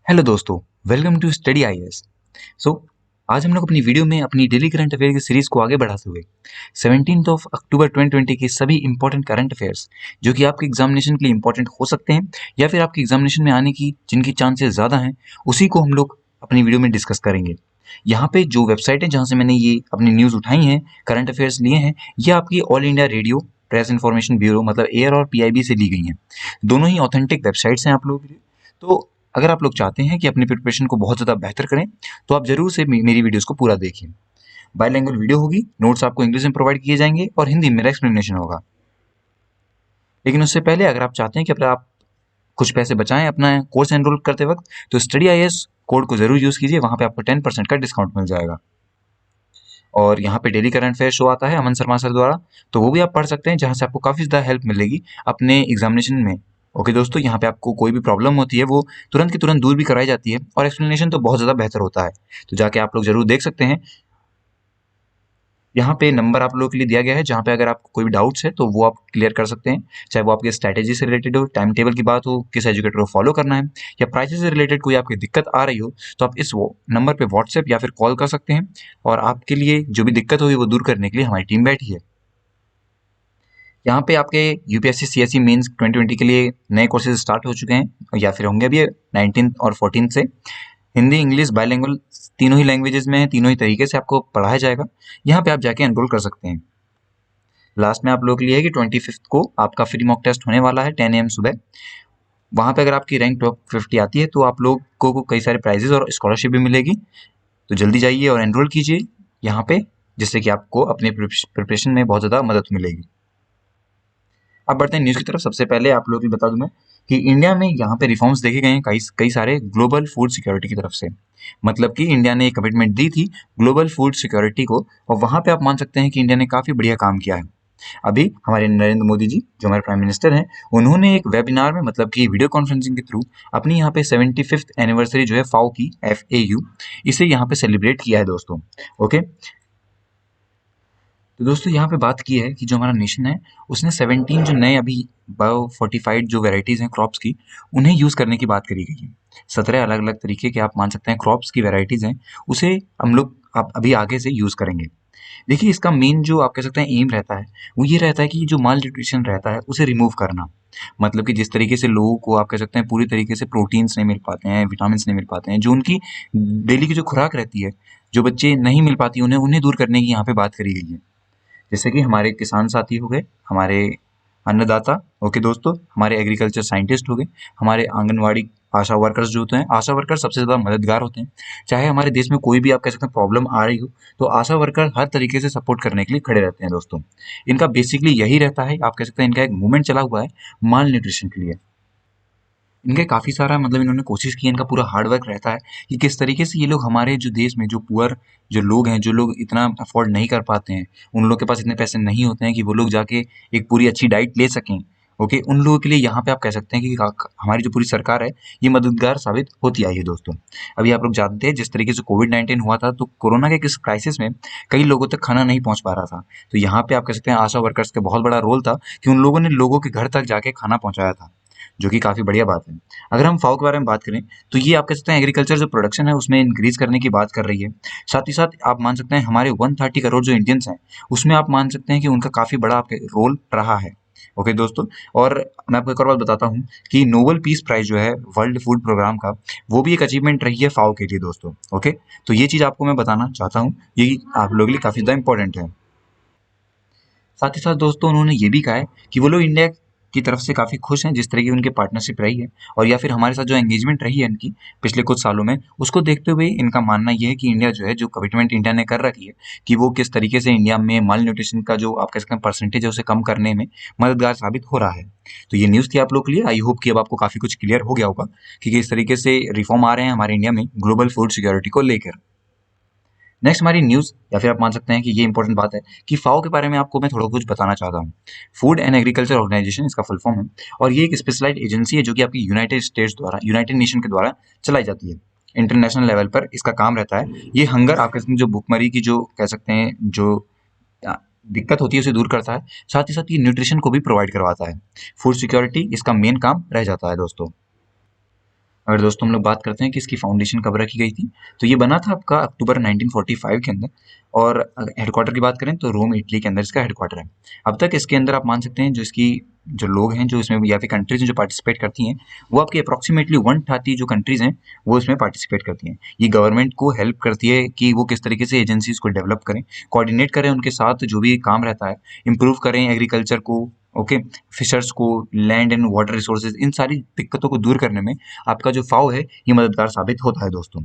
Hello दोस्तों, welcome to study IAS. सो आज हम लोग अपनी वीडियो में अपनी डेली करंट अफेयर की सीरीज को आगे बढ़ाते हुए 17 अक्टूबर 2020 के सभी इंपॉर्टेंट करंट अफेयर्स जो कि आपके एग्जामिनेशन के लिए इंपॉर्टेंट हो सकते हैं या फिर आपके एग्जामिनेशन में आने की जिनकी चांसेस ज़्यादा हैं, उसी को हम लोग अपनी वीडियो में डिस्कस करेंगे। यहाँ पे जो वेबसाइट है जहाँ से मैंने ये अपनी न्यूज़ उठाई हैं, करंट अफेयर्स लिए हैं, ये आपकी all India radio press information bureau मतलब एयर और पीआईबी से ली गई हैं। दोनों ही ऑथेंटिक वेबसाइट्स हैं आप लोगों के लिए। तो अगर आप लोग चाहते हैं कि अपनी प्रिपरेशन को बहुत ज़्यादा बेहतर करें, तो आप ज़रूर से मेरी वीडियोस को पूरा देखिए। बाइलिंगुअल वीडियो होगी, नोट्स आपको इंग्लिश में प्रोवाइड किए जाएंगे और हिंदी में एक्सप्लेनेशन होगा। लेकिन उससे पहले अगर आप चाहते हैं कि अपना आप कुछ पैसे बचाएं अपना कोर्स एनरोल करते वक्त, तो स्टडी आईएएस कोड को ज़रूर यूज़ कीजिए, वहाँ पे आपको 10% का डिस्काउंट मिल जाएगा। और यहाँ पे डेली करंट अफेयर शो आता है अमन शर्मा सर द्वारा, तो वो भी आप पढ़ सकते हैं, जहाँ से आपको काफ़ी ज़्यादा हेल्प मिलेगी अपने एग्जामिनेशन में। ओके दोस्तों, यहाँ पे आपको कोई भी प्रॉब्लम होती है वो तुरंत की तुरंत दूर भी कराई जाती है और एक्सप्लेनेशन तो बहुत ज़्यादा बेहतर होता है। तो जाके आप लोग ज़रूर देख सकते हैं। यहाँ पे नंबर आप लोगों के लिए दिया गया है, जहाँ पे अगर आपको कोई भी डाउट्स है तो वो आप क्लियर कर सकते हैं, चाहे वो आपके स्ट्रैटेजी से रिलेटेड हो, टाइम टेबल की बात हो, किस एजुकेटर को फॉलो करना है, या प्राइसेस से रिलेटेड कोई आपकी दिक्कत आ रही हो, तो आप इस वो नंबर पे व्हाट्सएप या फिर कॉल कर सकते हैं और आपके लिए जो भी दिक्कत होगी वो दूर करने के लिए हमारी टीम बैठी है। यहाँ पे आपके यूपीएससी सीएससी मेंस 2020 के लिए नए कोर्सेज स्टार्ट हो चुके हैं या फिर होंगे अभी 19 और 14 से। हिंदी इंग्लिश बाइलिंगुअल तीनों ही लैंग्वेजेस में है, तीनों ही तरीके से आपको पढ़ाया जाएगा। यहाँ पे आप जाके एनरोल कर सकते हैं। लास्ट में आप लोगों के लिए है कि 25 को आपका फ्री मॉक टेस्ट होने वाला है 10 AM सुबह। वहाँ पे अगर आपकी रैंक टॉप 50 आती है तो आप लोग को कई सारे प्राइजेस और स्कॉलरशिप भी मिलेगी। तो जल्दी जाइए और एनरोल कीजिए यहाँ पे, जिससे कि आपको अपने प्रिपरेशन में बहुत ज़्यादा मदद मिलेगी। अब बढ़ते हैं न्यूज़ की तरफ। सबसे पहले आप लोगों को बता दूं मैं कि इंडिया में यहाँ पे रिफॉर्म्स देखे गए हैं कई कई सारे ग्लोबल फूड सिक्योरिटी की तरफ से। मतलब कि इंडिया ने एक कमिटमेंट दी थी ग्लोबल फूड सिक्योरिटी को, और वहाँ पे आप मान सकते हैं कि इंडिया ने काफ़ी बढ़िया काम किया है। अभी हमारे नरेंद्र मोदी जी जो हमारे प्राइम मिनिस्टर हैं, उन्होंने एक वेबिनार में मतलब कि वीडियो कॉन्फ्रेंसिंग के थ्रू अपनी यहाँ पे 75th एनिवर्सरी जो है फाओ की FAU, इसे यहाँ पे सेलिब्रेट किया है दोस्तों। ओके, तो दोस्तों यहाँ पे बात की है कि जो हमारा नेशन है उसने 17 जो नए अभी बायो फोर्टिफाइड जो वेराइटीज़ हैं क्रॉप्स की, उन्हें यूज़ करने की बात करी गई है। 17 अलग अलग तरीके के आप मान सकते हैं क्रॉप्स की वेराइटीज़ हैं, उसे हम लोग आप अभी आगे से यूज़ करेंगे। देखिए, इसका मेन जो आप कह सकते हैं एम रहता है वो ये रहता है कि जो माल न्यूट्रिशन रहता है उसे रिमूव करना। मतलब कि जिस तरीके से लोगों को आप कह सकते हैं पूरी तरीके से प्रोटीन्स नहीं मिल पाते हैं, विटामिन नहीं मिल पाते हैं, जो उनकी डेली की जो खुराक रहती है, जो बच्चे नहीं मिल पाती उन्हें उन्हें दूर करने की यहाँ पे बात करी गई है। जैसे कि हमारे किसान साथी हो गए, हमारे अन्नदाता, ओके दोस्तों, हमारे एग्रीकल्चर साइंटिस्ट हो गए, हमारे आंगनवाड़ी आशा वर्कर्स जो होते हैं, आशा वर्कर सबसे ज़्यादा मददगार होते हैं। चाहे हमारे देश में कोई भी आप कह सकते हैं प्रॉब्लम आ रही हो, तो आशा वर्कर हर तरीके से सपोर्ट करने के लिए खड़े रहते हैं दोस्तों। इनका बेसिकली यही रहता है, आप कह सकते हैं इनका एक मूवमेंट चला हुआ है माल न्यूट्रिशन के लिए। इनके काफ़ी सारा मतलब इन्होंने कोशिश की है, इनका पूरा हार्ड वर्क रहता है कि किस तरीके से ये लोग हमारे जो देश में जो पुअर जो लोग हैं, जो लोग इतना अफोर्ड नहीं कर पाते हैं, उन लोग के पास इतने पैसे नहीं होते हैं कि वो लोग जाके एक पूरी अच्छी डाइट ले सकें। ओके, उन लोगों के लिए यहाँ पे आप कह सकते हैं कि हमारी जो पूरी सरकार है ये मददगार साबित होती आई है दोस्तों। अभी आप लोग जानते हैं जिस तरीके से कोविड-19 हुआ था, तो कोरोना के किस क्राइसिस में कई लोगों तक खाना नहीं पहुंच पा रहा था। तो यहाँ पे आप कह सकते हैं आशा वर्कर्स का बहुत बड़ा रोल था कि उन लोगों ने लोगों के घर तक जाके खाना पहुंचाया था, जो कि काफ़ी बढ़िया बात है। अगर हम फाओ के बारे में बात करें, तो ये आप कह सकते हैं एग्रीकल्चर जो प्रोडक्शन है उसमें इंक्रीज़ करने की बात कर रही है। साथ ही साथ आप मान सकते हैं हमारे 130 करोड़ जो इंडियंस हैं, उसमें आप मान सकते हैं कि उनका काफ़ी बड़ा आपके रोल रहा है। ओके दोस्तों, और मैं आपको एक और बात बताता हूँ कि नोबेल पीस प्राइज़ जो है वर्ल्ड फूड प्रोग्राम का, वो भी एक अचीवमेंट रही है फाओ के लिए दोस्तों। ओके, तो ये चीज़ आपको मैं बताना चाहता हूँ, ये आप लोगों के लिए काफ़ी ज़्यादा इंपॉर्टेंट है। साथ ही साथ दोस्तों उन्होंने ये भी कहा है कि वो लोग इंडिया की तरफ से काफ़ी खुश हैं जिस तरह की उनकी पार्टनरशिप रही है, और या फिर हमारे साथ जो एंगेजमेंट रही है इनकी पिछले कुछ सालों में, उसको देखते हुए इनका मानना ये है कि इंडिया जो है, जो कमिटमेंट इंडिया ने कर रखी है कि वो किस तरीके से इंडिया में माल न्यूट्रिशन का जो आप कह सकते हैं परसेंटेज है उसे कम करने में मददगार साबित हो रहा है। तो ये न्यूज़ थी आप लोग के लिए। आई होप कि अब आपको काफ़ी कुछ क्लियर हो गया होगा कि किस तरीके से रिफॉर्म आ रहे हैं हमारे इंडिया में ग्लोबल फूड सिक्योरिटी को लेकर। नेक्स्ट हमारी न्यूज़, या फिर आप मान सकते हैं कि ये इंपॉर्टेंट बात है कि फाओ के बारे में आपको मैं थोड़ा कुछ बताना चाहता हूँ। फूड एंड एग्रीकल्चर ऑर्गेनाइजेशन इसका फुल फॉर्म है, और ये एक स्पेशलाइज्ड एजेंसी है जो कि आपकी यूनाइटेड स्टेट्स द्वारा, यूनाइटेड नेशन के द्वारा चलाई जाती है। इंटरनेशनल लेवल पर इसका काम रहता है। ये हंगर आप कह सकते हैं जो भुखमरी की जो कह सकते हैं जो अ, दिक्कत होती है उसे दूर करता है। साथ ही साथ ये न्यूट्रिशन को भी प्रोवाइड करवाता है। फूड सिक्योरिटी इसका मेन काम रह जाता है दोस्तों। अगर दोस्तों हम लोग बात करते हैं कि इसकी फाउंडेशन कब रखी गई थी, तो ये बना था आपका अक्टूबर 1945 के अंदर। और हेडक्वार्टर की बात करें तो रोम इटली के अंदर इसका हेडक्वार्टर है। अब तक इसके अंदर आप मान सकते हैं जो इसकी जो लोग हैं जो इसमें या फिर कंट्रीज जो पार्टिसिपेट करती हैं, वो आपकी अप्रोक्सीमेटली 130 जो कंट्रीज हैं वो इसमें पार्टिसिपेट करती हैं। ये गवर्नमेंट को हेल्प करती है कि वो किस तरीके से एजेंसीज को डेवलप करें, कोऑर्डिनेट करें उनके साथ जो भी काम रहता है, इम्प्रूव करें एग्रीकल्चर को, ओके, फिशर्स को, लैंड एंड वाटर रिसोर्सेज, इन सारी दिक्कतों को दूर करने में आपका जो फाओ है ये मददगार साबित होता है दोस्तों।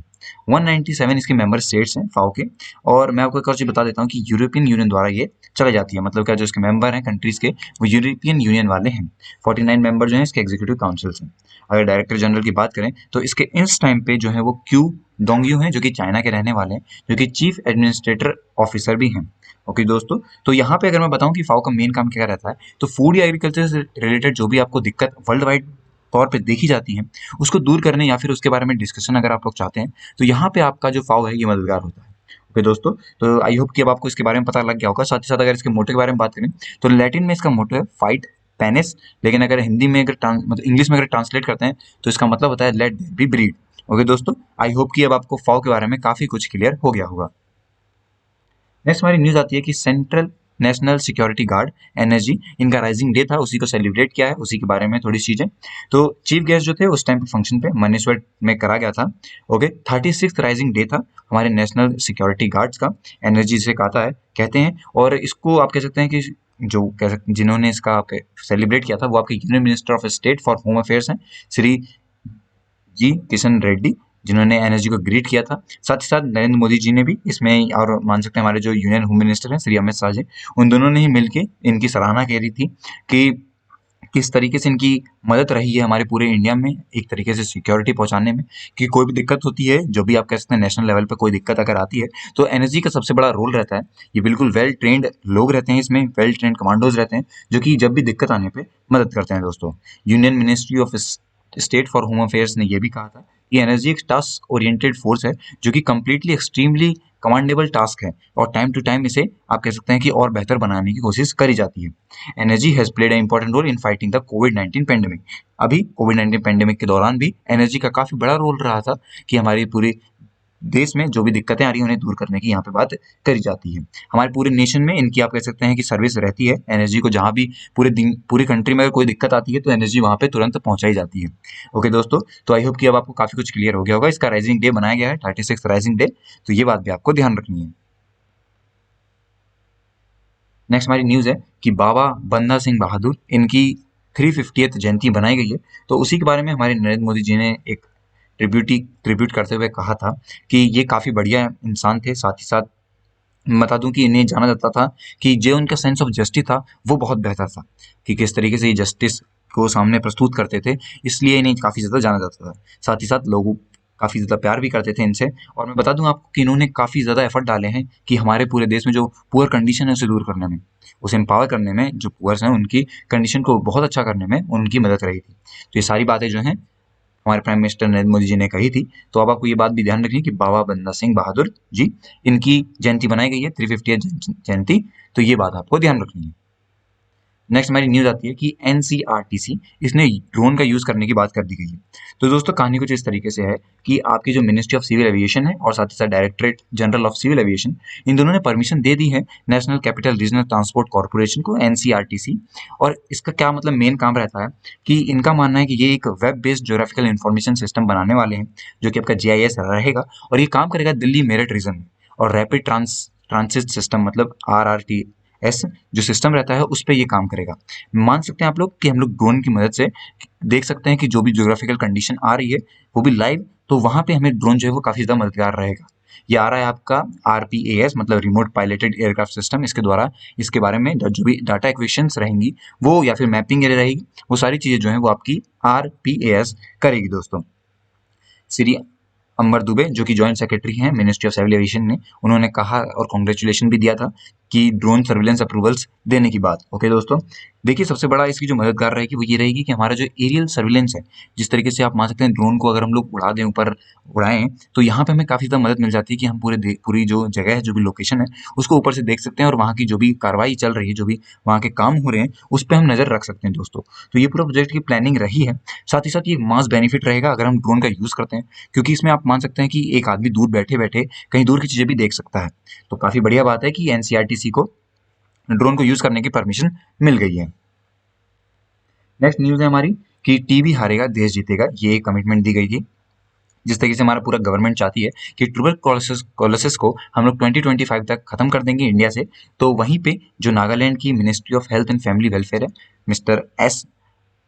197 इसके मेंबर स्टेट्स हैं फाओ के। और मैं आपको एक और चीज बता देता हूँ कि यूरोपियन यूनियन द्वारा ये चलाई जाती है, मतलब क्या जो इसके मेंबर हैं कंट्रीज के वो यूरोपियन यूनियन वाले हैं। 49 मेंबर जो हैं इसके एग्जीक्यूटिव काउंसिल हैं। अगर डायरेक्टर जनरल की बात करें तो इसके इस टाइम पे जो है वो क्यू डोंगयू हैं, जो कि चाइना के रहने वाले हैं, जो कि चीफ एडमिनिस्ट्रेटर ऑफिसर भी हैं। ओके दोस्तों, तो यहाँ पे अगर मैं बताऊं कि फाओ का मेन काम क्या रहता है, तो फूड या एग्रीकल्चर से रिलेटेड जो भी आपको दिक्कत वर्ल्ड वाइड तौर पे देखी जाती है उसको दूर करने या फिर उसके बारे में डिस्कशन अगर आप लोग चाहते हैं तो यहाँ पे आपका जो फाओ है ये मददगार होता है। ओके दोस्तों, तो आई होप कि अब आपको इसके बारे में पता लग गया होगा। साथ ही साथ अगर इसके मोटो के बारे में बात करें तो लैटिन में इसका मोटो है फाइट पेनिस, लेकिन अगर हिंदी में अगर मतलब इंग्लिश में अगर ट्रांसलेट करते हैं तो इसका मतलब होता है let there be breed. Okay दोस्तों, आई होप कि अब आपको फाओ के बारे में काफी कुछ क्लियर हो गया होगा। नेक्स्ट हमारी न्यूज आती है कि central national security guard NSG, इनका राइजिंग डे था, उसी को सेलिब्रेट किया है, उसी के बारे में थोड़ी चीजें। तो चीफ गेस्ट जो थे उस टाइम पे फंक्शन पे मनेश्वर में करा गया था। ओके, 36th राइजिंग डे था हमारे नेशनल सिक्योरिटी गार्ड्स का, एनएसजी से कहते हैं। और इसको आप कह सकते हैं कि जो कह सकते जिन्होंने इसका सेलिब्रेट किया था वो आपके union minister of state for home affairs हैं, श्री जी किशन रेड्डी, जिन्होंने एनएसजी को ग्रीट किया था। साथ ही साथ नरेंद्र मोदी जी ने भी इसमें, और मान सकते हैं हमारे जो यूनियन होम मिनिस्टर हैं श्री अमित शाह जी, उन दोनों ने ही मिलके इनकी सराहना करी थी कि किस तरीके से इनकी मदद रही है हमारे पूरे इंडिया में एक तरीके से सिक्योरिटी पहुंचाने में। कि कोई भी दिक्कत होती है, जो भी आप कह सकते हैं नेशनल लेवल पे कोई दिक्कत अगर आती है तो एनएसजी का सबसे बड़ा रोल रहता है। ये बिल्कुल वेल ट्रेंड लोग रहते हैं, इसमें वेल ट्रेंड कमांडोज रहते हैं जो कि जब भी दिक्कत आने पे मदद करते हैं दोस्तों। Union ministry of state for home affairs ने यह भी कहा था कि एनएसजी एक टास्क ओरिएंटेड फोर्स है जो कि कंप्लीटली एक्सट्रीमली कमांडेबल टास्क है, और टाइम टू टाइम इसे आप कह सकते हैं कि और बेहतर बनाने की कोशिश करी जाती है। Energy has played a important role in fighting the कोविड-19 पेंडेमिक। अभी कोविड-19 पेंडेमिक के दौरान भी एनर्जी का काफी बड़ा रोल रहा था कि हमारी पूरी देश में जो भी दिक्कतें आ रही हैं उन्हें दूर करने की यहाँ पे बात करी जाती है। हमारे पूरे नेशन में इनकी आप कह सकते हैं कि सर्विस रहती है एनर्जी को, जहाँ भी पूरे दिन पूरी कंट्री में अगर कोई दिक्कत आती है तो एनर्जी वहाँ पे तुरंत पहुंचाई जाती है। ओके दोस्तों, तो आई होप कि अब आपको काफी कुछ क्लियर हो गया होगा। इसका राइजिंग डे बनाया गया है 36 राइजिंग डे, तो ये बात भी आपको ध्यान रखनी है। नेक्स्ट हमारी न्यूज है कि बाबा बंदा सिंह बहादुर, इनकी 350th जयंती बनाई गई है। तो उसी के बारे में हमारे नरेंद्र मोदी जी ने एक ट्रिब्यूट करते हुए कहा था कि ये काफी बढ़िया इंसान थे। साथ ही साथ बता दूं कि इन्हें जाना जाता था कि जो उनका सेंस ऑफ जस्टिस था वो बहुत बेहतर था, कि किस तरीके से ये जस्टिस को सामने प्रस्तुत करते थे, इसलिए इन्हें काफी ज्यादा जाना जाता था। साथ ही साथ लोग काफी ज्यादा प्यार भी करते थे इनसे। और मैं बता दूं आपको कि इन्होंने काफी ज्यादा एफर्ट डाले हैं कि हमारे पूरे देश में जो पुअर कंडीशन है उसे दूर करने में, उसे एम्पावर करने में, जो पुअर्स हैं उनकी कंडीशन को बहुत अच्छा करने में उनकी मदद रही थी। तो ये सारी बातें जो हैं हमारे प्राइम मिनिस्टर नरेंद्र मोदी जी ने कही थी। तो अब आपको ये बात भी ध्यान रखनी है कि बाबा बंदा सिंह बहादुर जी, इनकी जयंती बनाई गई है, 350th जयंती। तो ये बात आपको ध्यान रखनी है। नेक्स्ट हमारी न्यूज आती है कि एनसीआरटीसी, इसने ड्रोन का यूज करने की बात कर दी गई है। तो दोस्तों कहानी कुछ इस तरीके से है कि आपकी जो मिनिस्ट्री ऑफ सिविल एविएशन है और साथ ही साथ directorate general of civil aviation, इन दोनों ने परमिशन दे दी है national capital regional transport corporation को, एनसीआरटीसी। और इसका क्या मतलब मेन काम रहता है कि इनका मानना है कि ये एक web based geographical information system बनाने वाले हैं जो कि आपका जीआईएस रहेगा, और ये काम करेगा दिल्ली मेरठ रीजन में। और रैपिड ट्रांसिट सिस्टम मतलब आरआरटी एस जो सिस्टम रहता है उस पर ये काम करेगा। मान सकते हैं आप लोग कि हम लोग ड्रोन की मदद से देख सकते हैं कि जो भी ज्योग्राफिकल कंडीशन आ रही है वो भी लाइव, तो वहां पे हमें ड्रोन जो है वो काफी ज्यादा मददगार रहेगा। ये आ रहा है आपका आरपीएएस मतलब रिमोट पायलटेड एयरक्राफ्ट सिस्टम, इसके द्वारा इसके बारे में जो भी डाटा एक्विजिशंस रहेंगी वो या फिर मैपिंग रहेगी, वो सारी चीजें जो है वो आपकी आरपीएएस करेगी दोस्तों। श्री अंबर दुबे जो कि जॉइंट सेक्रेटरी हैं मिनिस्ट्री ऑफ सिविल एविएशन ने, उन्होंने कहा और कॉन्ग्रेचुलेशन भी दिया था कि ड्रोन सर्विलेंस अप्रूवल्स देने की बात। ओके दोस्तों, देखिए सबसे बड़ा इसकी जो मददगार रहेगी वो ये रहेगी कि हमारा जो एरियल सर्विलेंस है, जिस तरीके से आप मान सकते हैं ड्रोन को अगर हम लोग उड़ा दें, ऊपर उड़ाएं, तो यहाँ पे हमें काफी ज्यादा मदद मिल जाती है कि हम पूरी जो जगह है, जो भी लोकेशन है, उसको ऊपर से देख सकते हैं और वहाँ की जो भी कार्रवाई चल रही है, जो भी वहाँ के काम हो रहे हैं, उस पर हम नजर रख सकते हैं दोस्तों। तो ये पूरा प्रोजेक्ट की प्लानिंग रही है। साथ ही साथ ये मास बेनिफिट रहेगा अगर हम ड्रोन का यूज करते हैं, क्योंकि इसमें आप मान सकते हैं कि एक आदमी दूर बैठे बैठे कहीं दूर की चीजें भी देख सकता है। तो काफी बढ़िया बात है कि एनसीईआरटी को ड्रोन को यूज करने की परमिशन मिल गई है। नेक्स्ट न्यूज है हमारी कि टीबी हारेगा देश जीतेगा, ये कमिटमेंट दी गई थी। जिस तरीके से हमारा पूरा गवर्नमेंट चाहती है कि ट्यूबरकुलोसिस को हम लोग 2025 तक खत्म कर देंगे इंडिया से, तो वहीं पे जो नागालैंड की ministry of health and family welfare है, मिस्टर एस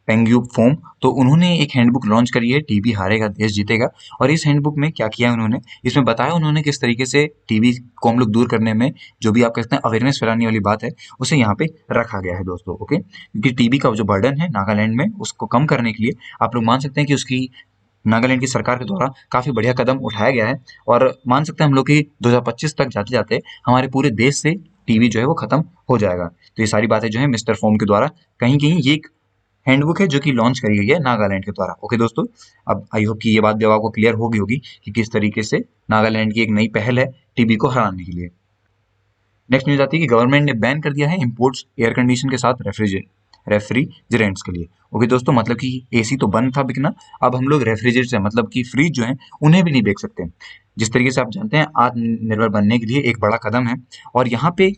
पेंग्यू फोम, तो उन्होंने एक हैंडबुक लॉन्च करी है, टीबी हारेगा देश जीतेगा। और इस हैंडबुक में क्या किया है उन्होंने, इसमें बताया उन्होंने किस तरीके से टीबी को हम लोग दूर करने में जो भी आप कहते हैं अवेयरनेस फैलाने वाली बात है, उसे यहाँ पे रखा गया है दोस्तों। ओके, क्योंकि टीबी का जो बर्डन है नागालैंड में, उसको कम करने के लिए आप लोग मान सकते हैं कि उसकी नागालैंड की सरकार के द्वारा काफी बढ़िया कदम उठाया गया है। और मान सकते हैं हम लोग कि 2025 तक जाते जाते हमारे पूरे देश से टीबी जो है वो खत्म हो जाएगा। तो ये सारी बातें जो है मिस्टर फोम के द्वारा कहीं कहीं ये एक हैंडबुक है जो कि लॉन्च करी गई है नागालैंड के द्वारा। ओके दोस्तों, अब आई होप कि ये बात भी आपको क्लियर हो गई होगी कि किस तरीके से नागालैंड की एक नई पहल है टीबी को हराने के लिए। नेक्स्ट न्यूज आती है कि गवर्नमेंट ने बैन कर दिया है इंपोर्ट्स एयर कंडीशन के साथ रेफ्रिजरेंट्स के लिए। ओके दोस्तों, मतलब कि एसी तो बंद था बिकना, अब हम लोग रेफ्रिजरेटर मतलब कि फ्रिज जो है उन्हें भी नहीं बेच सकते। जिस तरीके से आप जानते हैं आत्मनिर्भर बनने के लिए एक बड़ा कदम है। और यहाँ पे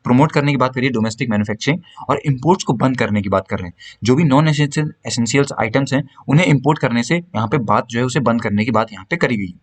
प्रमोट करने की बात करिए डोमेस्टिक मैन्युफैक्चरिंग, और इंपोर्ट्स को बंद करने की बात कर रहे हैं। जो भी नॉन एसेंशियल्स आइटम्स हैं उन्हें इंपोर्ट करने से यहाँ पे बात जो है उसे बंद करने की बात यहाँ पे करी गई है।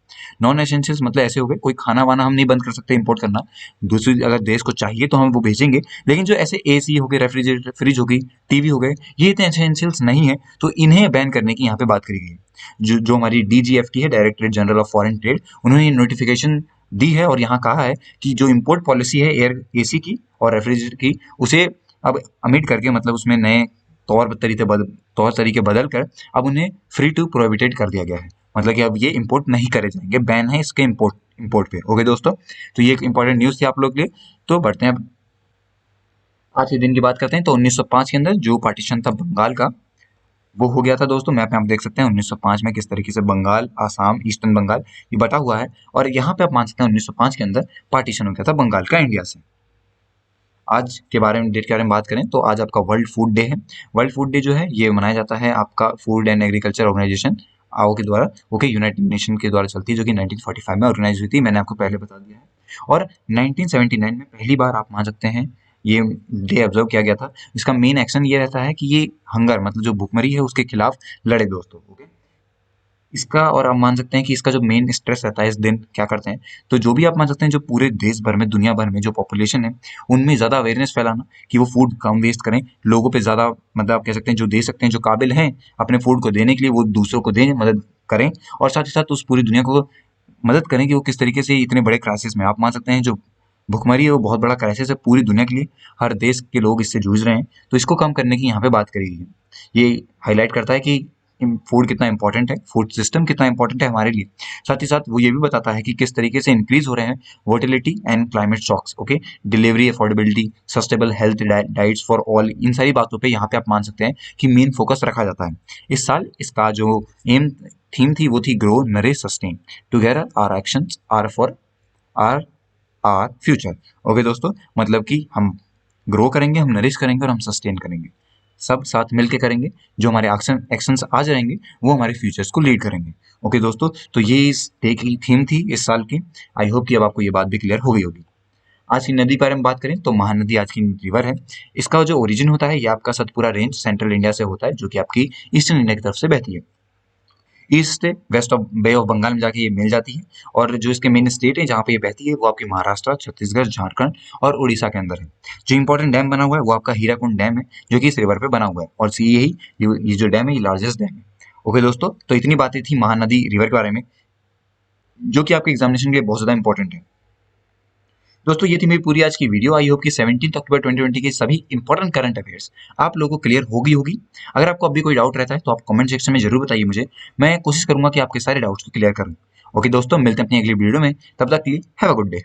नॉन एसेंशियल्स मतलब ऐसे हो गए, कोई खाना वाना हम नहीं बंद कर सकते इंपोर्ट करना, दूसरी अगर देश को चाहिए तो हम वो भेजेंगे, लेकिन जो ऐसे एसी हो गए, रेफ्रिजरेटर, फ्रिज हो गई, टीवी हो गए, ये इतने एसेंशियल्स नहीं है, तो इन्हें बैन करने की यहाँ पे बात करी गई है। जो हमारी डीजीएफटी है, directorate general of foreign trade, उन्होंने ये नोटिफिकेशन दी है और यहाँ कहा है कि जो इम्पोर्ट पॉलिसी है एयर एसी की और रेफ्रिजरेटर की, उसे अब अमिट करके मतलब उसमें नए तौर तरीके बदल कर अब उन्हें फ्री टू प्रोहिबिटेड कर दिया गया है। मतलब कि अब ये इंपोर्ट नहीं करे जाएंगे, बैन है इसके इंपोर्ट पे। ओके दोस्तों, तो ये एक इंपॉर्टेंट न्यूज थी आप लोग के लिए। तो बढ़ते हैं अब आज के दिन की बात करते हैं। तो 1905 के अंदर जो पार्टीशन था बंगाल का, वो हो गया था दोस्तों। मैप में आप देख सकते हैं 1905 में किस तरीके से बंगाल, आसाम, ईस्टर्न बंगाल ये बटा हुआ है। और यहाँ पे आप मान सकते हैं 1905 के अंदर पार्टीशन हो गया था बंगाल का इंडिया से। आज के बारे में, डेट के बारे में बात करें तो आज आपका वर्ल्ड फूड डे है। वर्ल्ड फूड डे जो है ये मनाया जाता है आपका फूड एंड एग्रीकल्चर ऑर्गेनाइजेशन आओ के द्वारा। ओके, यूनाइटेड नेशन के द्वारा चलती है, जो कि 1945 में ऑर्गेनाइज हुई थी, मैंने आपको पहले बता दिया है। और 1979 में पहली बार आप मान सकते हैं ये डे ऑब्जर्व किया गया था। इसका मेन एक्शन ये रहता है कि ये हंगर मतलब जो भुखमरी है उसके खिलाफ लड़े दोस्तों। ओके, इसका और आप मान सकते हैं कि इसका जो मेन स्ट्रेस रहता है इस दिन क्या करते हैं, तो जो भी आप मान सकते हैं जो पूरे देश भर में, दुनिया भर में जो पॉपुलेशन है, उनमें ज़्यादा अवेयरनेस फैलाना कि वो फूड कम वेस्ट करें, लोगों पे ज़्यादा मतलब आप कह सकते हैं जो दे सकते हैं, जो काबिल हैं अपने फूड को देने के लिए, वो दूसरों को दें, मदद करें। और साथ ही साथ उस पूरी दुनिया को मदद करें कि वो किस तरीके से इतने बड़े क्राइसिस में, आप मान सकते हैं जो भुखमरी है वो बहुत बड़ा क्राइसिस है पूरी दुनिया के लिए, हर देश के लोग इससे जूझ रहे हैं, तो इसको कम करने की यहाँ पे बात करी गई है। ये हाईलाइट करता है कि फूड कितना इंपॉर्टेंट है, फूड सिस्टम कितना इंपॉर्टेंट है हमारे लिए। साथ ही साथ वो ये भी बताता है कि किस तरीके से इंक्रीज हो रहे हैं volatility and climate shocks. Okay, delivery, affordability, sustainable health diets for all, इन सारी बातों पे यहाँ पे आप मान सकते हैं कि मेन फोकस रखा जाता है। इस साल इसका जो एम थीम थी वो थी grow, nourish, sustain together our actions are for are are future. Okay दोस्तों, मतलब कि हम ग्रो करेंगे, हम नरिश करेंगे और हम सस्टेन करेंगे, सब साथ मिलके करेंगे। जो हमारे एक्शंस आज रहेंगे वो हमारे फ्यूचर्स को लीड करेंगे। ओके दोस्तों, तो ये इस डे की थीम थी इस साल की। आई होप कि अब आपको ये बात भी क्लियर हो गई होगी। आज की नदी के बारे में बात करें तो महानदी आज की रिवर है। इसका जो ओरिजिन होता है ये आपका सतपुरा रेंज सेंट्रल इंडिया से होता है, जो कि आपकी ईस्टर्न इंडिया की तरफ से बहती है। ईस्ट से west of bay of Bengal में जाके ये मिल जाती है। और जो इसके मेन स्टेट है जहाँ पे ये बहती है वो आपकी महाराष्ट्र, छत्तीसगढ़, झारखंड और उड़ीसा के अंदर है। जो इंपॉर्टेंट डैम बना हुआ है वो आपका हीराकुंड डैम है, जो कि इस रिवर पे बना हुआ है। और यही ये जो डैम है ये लार्जेस्ट डैम है। ओके दोस्तों, तो इतनी बातें थी महानदी रिवर के बारे में, जो कि आपके एग्जामिनेशन के लिए बहुत ज्यादा इंपॉर्टेंट है। दोस्तों ये थी मेरी पूरी आज की वीडियो। आई होप कि 17 अक्टूबर 2020 के सभी इंपॉर्टेंट करंट अफेयर्स आप लोगों को क्लियर होगी। अगर आपको अभी कोई डाउट रहता है तो आप कमेंट सेक्शन में जरूर बताइए मुझे, मैं कोशिश करूंगा कि आपके सारे डाउट्स को क्लियर करूं। ओके दोस्तों, मिलते हैं अपनी अगली वीडियो में, तब तक के लिए हैव अ गुड डे।